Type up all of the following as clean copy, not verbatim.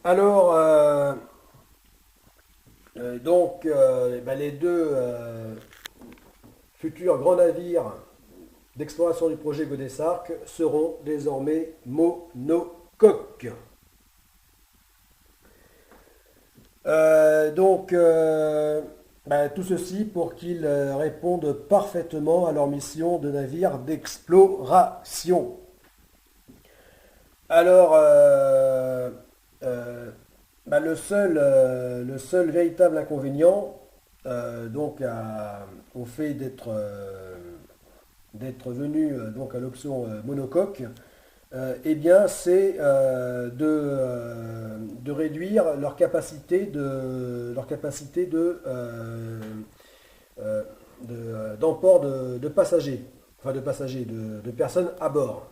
Alors, les deux futurs grands navires d'exploration du projet Godessark seront désormais monocoques. Tout ceci pour qu'ils répondent parfaitement à leur mission de navire d'exploration. Alors, le seul véritable inconvénient au fait d'être venu donc à l'option monocoque, c'est de réduire d'emport de passagers, enfin de personnes à bord.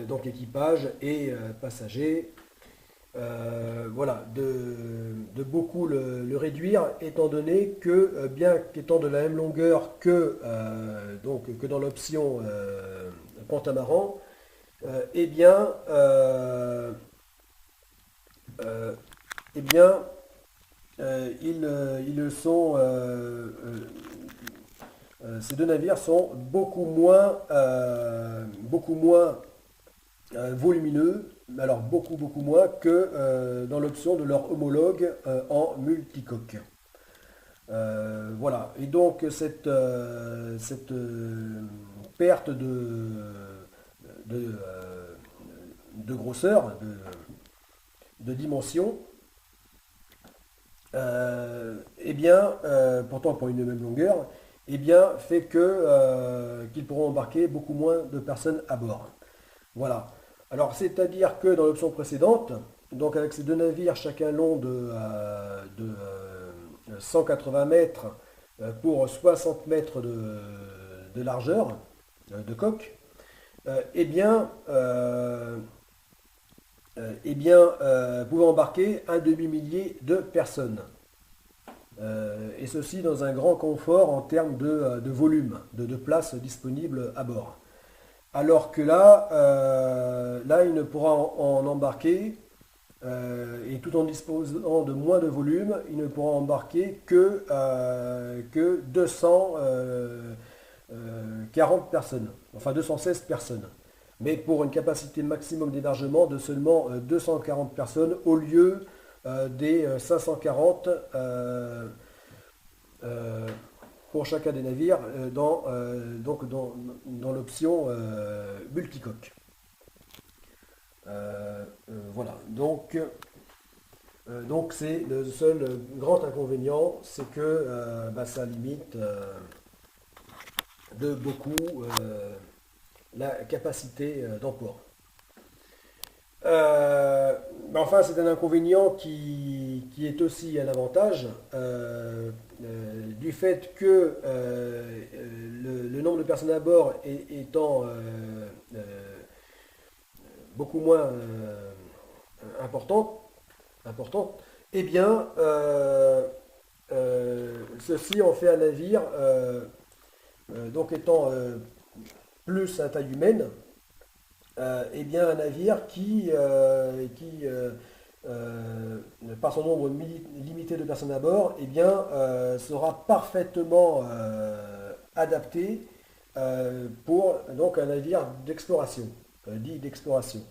Donc équipage et passagers. De beaucoup le réduire, étant donné que, bien qu'étant de la même longueur que dans l'option Pantamaran, eh bien, euh, eh bien, ils sont, ces deux navires sont beaucoup moins volumineux, alors beaucoup moins que dans l'option de leur homologue en multicoque. Voilà, et donc cette perte de, euh, de grosseur, de dimension, pourtant pour une même longueur, fait qu'ils pourront embarquer beaucoup moins de personnes à bord. Voilà. Alors, c'est-à-dire que dans l'option précédente, donc avec ces deux navires, chacun long de 180 mètres pour 60 mètres de largeur de coque, pouvait embarquer un demi-millier de personnes. Et ceci dans un grand confort en termes de volume, de place disponible à bord. Alors que là, il ne pourra en embarquer, et tout en disposant de moins de volume, il ne pourra embarquer que 240 personnes, enfin 216 personnes. Mais pour une capacité maximum d'hébergement de seulement 240 personnes au lieu des 540 euh, pour chacun des navires dans l'option multicoque. Voilà, donc c'est le seul grand inconvénient, c'est que ça limite de beaucoup la capacité d'emport. Enfin, c'est un inconvénient qui est aussi un avantage du fait que le nombre de personnes à bord étant beaucoup moins important, eh bien, ceci en fait un navire, donc étant plus à taille humaine, un navire par son nombre limité de personnes à bord, sera parfaitement adapté pour donc un navire d'exploration, dit d'exploration.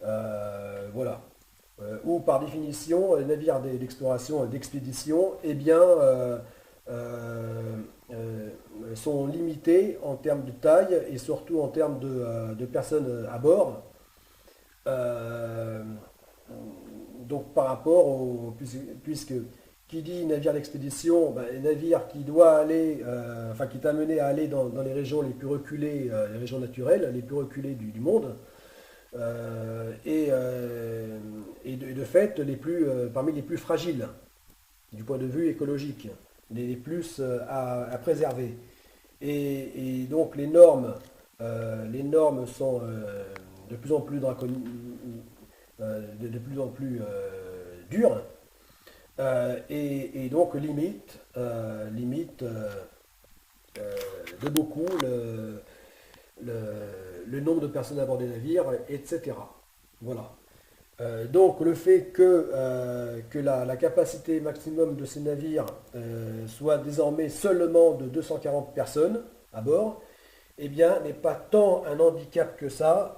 Voilà. Ou par définition, les navires d'exploration, d'expédition, euh, euh, sont limités en termes de taille et surtout en termes de personnes à bord. Euh, donc par rapport puisque qui dit navire d'expédition, navire qui doit aller, qui est amené à aller dans les régions les plus reculées, les régions naturelles les plus reculées du monde, de fait parmi les plus fragiles du point de vue écologique, les plus à préserver. Donc les normes sont de plus en plus de plus en plus dures, donc limite de beaucoup le nombre de personnes à bord des navires, etc. Voilà. Donc le fait que la capacité maximum de ces navires soit désormais seulement de 240 personnes à bord, eh bien, n'est pas tant un handicap que ça,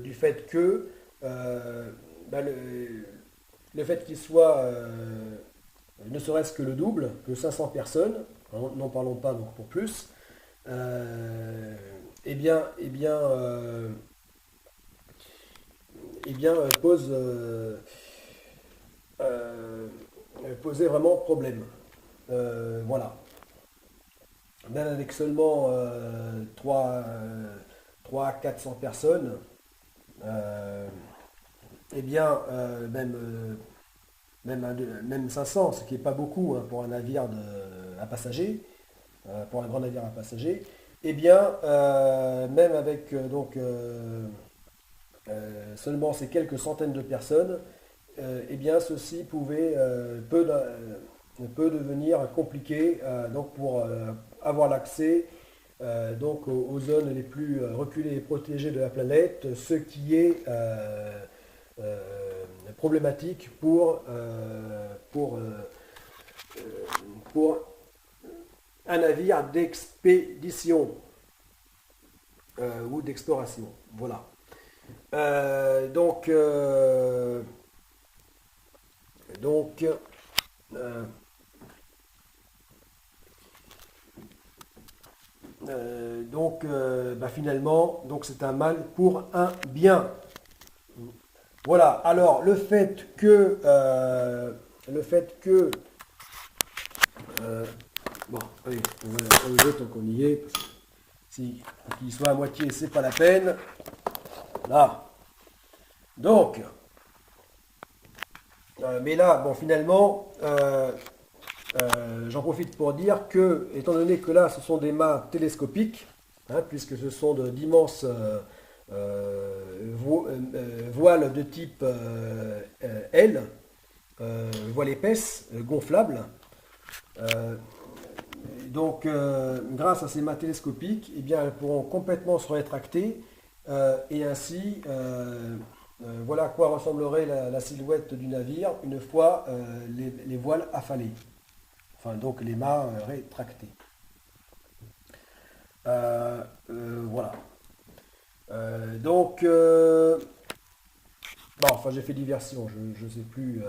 du fait que bah, le fait qu'il soit ne serait-ce que le double, que 500 personnes, n'en parlons pas donc pour plus, eh bien, pose, euh, posait vraiment problème. Voilà. Même avec seulement 3 à 400 personnes, euh, eh bien, même 500, ce qui n'est pas beaucoup hein, pour un navire à passagers, pour un grand navire à passagers, eh bien, même avec seulement ces quelques centaines de personnes, eh bien, ceci peut devenir compliqué donc pour avoir l'accès donc aux zones les plus reculées et protégées de la planète, ce qui est euh, problématique pour un navire d'expédition ou d'exploration. Voilà. Euh, donc, euh, donc, euh, bah, finalement, donc c'est un mal pour un bien. Voilà. Alors, euh, bon, allez, on va enlever tant qu'on y est. Parce que si qu'il soit à moitié, c'est pas la peine. Là. Donc, mais là, bon, finalement, j'en profite pour dire que, étant donné que là, ce sont des mâts télescopiques, hein, puisque ce sont d'immenses voiles de type L, voile épaisse, gonflable. Euh, grâce à ces mâts télescopiques, eh bien, elles pourront complètement se rétracter et ainsi, voilà à quoi ressemblerait la silhouette du navire une fois les voiles affalées. Enfin, donc les mâts rétractés. Voilà. Donc, bon, enfin, j'ai fait diversion, je ne sais plus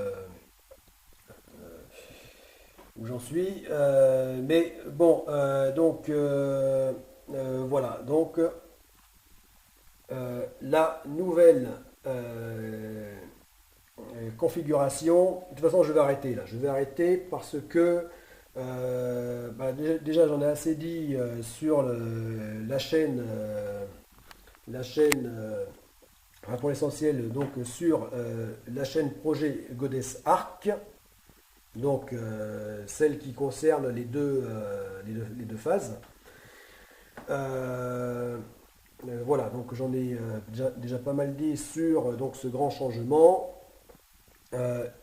où j'en suis. Mais bon, voilà. Donc, la nouvelle configuration. De toute façon, je vais arrêter là. Je vais arrêter parce que déjà, j'en ai assez dit sur la chaîne enfin, pour l'essentiel, donc sur la chaîne projet Goddess Arc, donc celle qui concerne les deux phases. Voilà, donc j'en ai déjà pas mal dit sur donc, ce grand changement.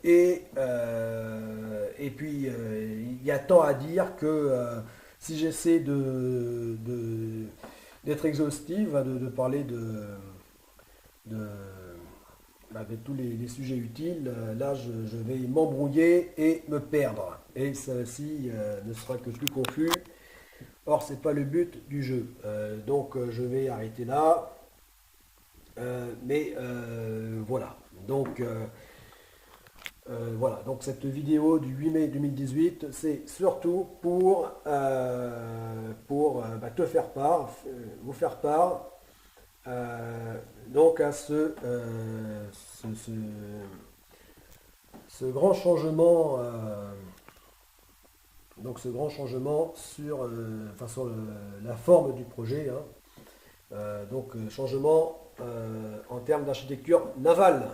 Et puis, il y a tant à dire que si j'essaie d'être exhaustive, de parler de, de tous les sujets utiles, là je vais m'embrouiller et me perdre. Et ceci ne sera que plus confus. Or, c'est pas le but du jeu. Je vais arrêter là. Voilà. Voilà, donc cette vidéo du 8 mai 2018, c'est surtout pour te faire part, vous faire part donc à ce grand changement, sur la forme du projet, hein. Changement en termes d'architecture navale.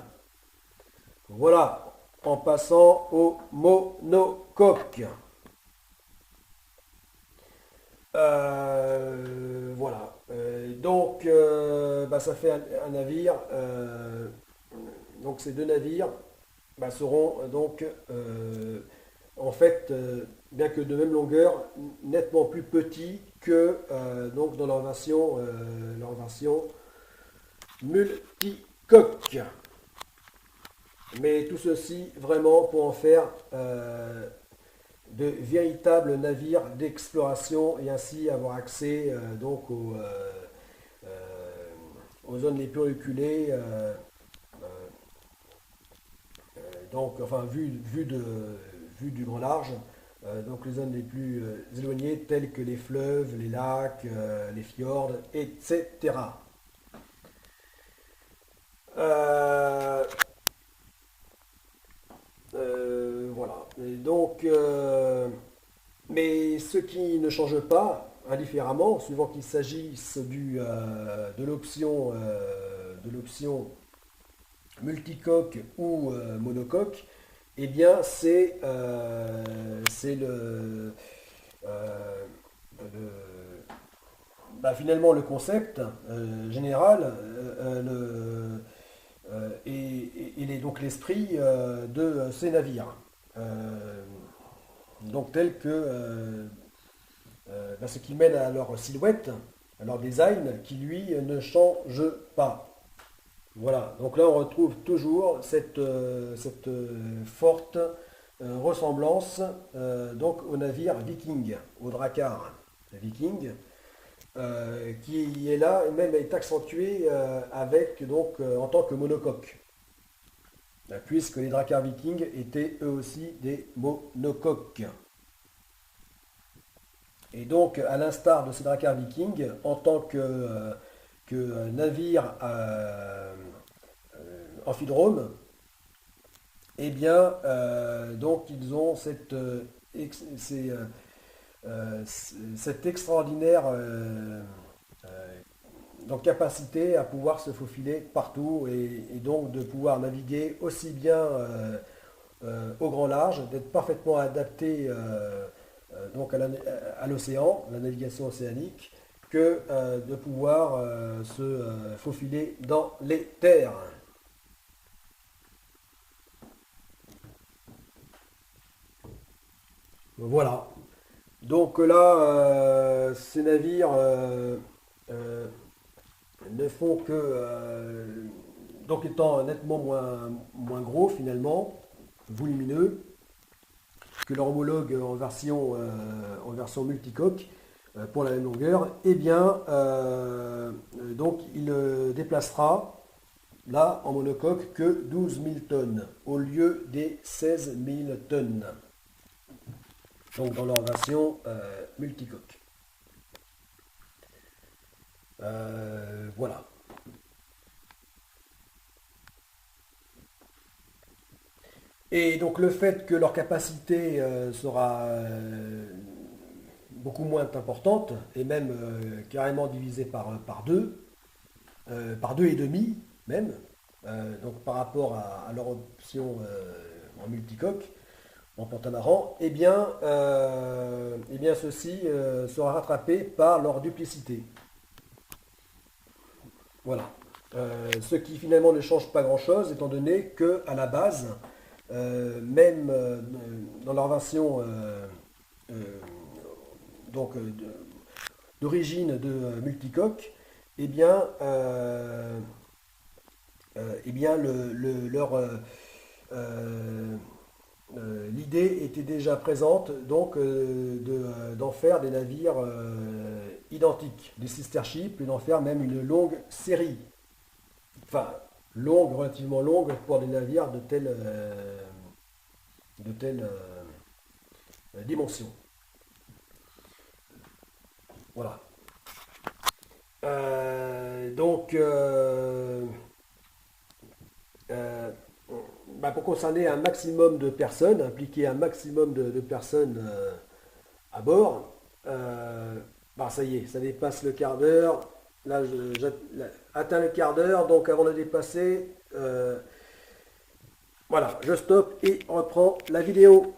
Voilà, en passant au monocoque. Voilà. Ça fait un navire. Donc ces deux navires seront en fait, bien que de même longueur, nettement plus petits que dans leur version multicoque. Mais tout ceci vraiment pour en faire de véritables navires d'exploration et ainsi avoir accès donc aux zones les plus reculées, donc enfin vue du grand large, donc les zones les plus éloignées telles que les fleuves, les lacs, les fjords, etc. Euh, voilà. Et donc, mais ce qui ne change pas, indifféremment, suivant qu'il s'agisse de l'option multicoque ou monocoque, eh bien c'est finalement le concept général et donc l'esprit de ces navires. Donc tel que ce qui mène à leur silhouette, à leur design, qui lui ne change pas. Voilà, donc là on retrouve toujours cette forte ressemblance donc au navire viking, au drakkar viking, qui est là et même est accentué avec donc en tant que monocoque, puisque les drakkar vikings étaient eux aussi des monocoques. Et donc, à l'instar de ces drakkar vikings, en tant que navire amphidrome, eh bien, donc ils ont cette extraordinaire donc capacité à pouvoir se faufiler partout et donc de pouvoir naviguer aussi bien au grand large, d'être parfaitement adapté donc à l'océan, la navigation océanique, que de pouvoir se faufiler dans les terres. Voilà. Donc là, ces navires ne font que, donc étant nettement moins gros finalement, volumineux, que leur homologue en version multicoque pour la même longueur, eh bien, donc il déplacera là en monocoque que 12 000 tonnes au lieu des 16 000 tonnes. Donc dans leur version multicoque. Voilà. Et donc le fait que leur capacité sera beaucoup moins importante, et même carrément divisée par deux et demi même, donc par rapport à leur option en multicoque, en pentamaran, eh bien ceci sera rattrapé par leur duplicité. Voilà. Ce qui finalement ne change pas grand-chose, étant donné que à la base, même dans leur version euh, donc d'origine de multicoque, eh bien, euh, l'idée était déjà présente donc d'en faire des navires identiques, des sister ships, et d'en faire même une longue série. Enfin, longue, relativement longue pour des navires de telle dimension. Voilà. Donc, euh, pour concerner un maximum de personnes, impliquer un maximum de personnes à bord, ça y est, ça dépasse le quart d'heure. Là, atteint le quart d'heure, donc avant de dépasser, voilà, je stoppe et reprends la vidéo.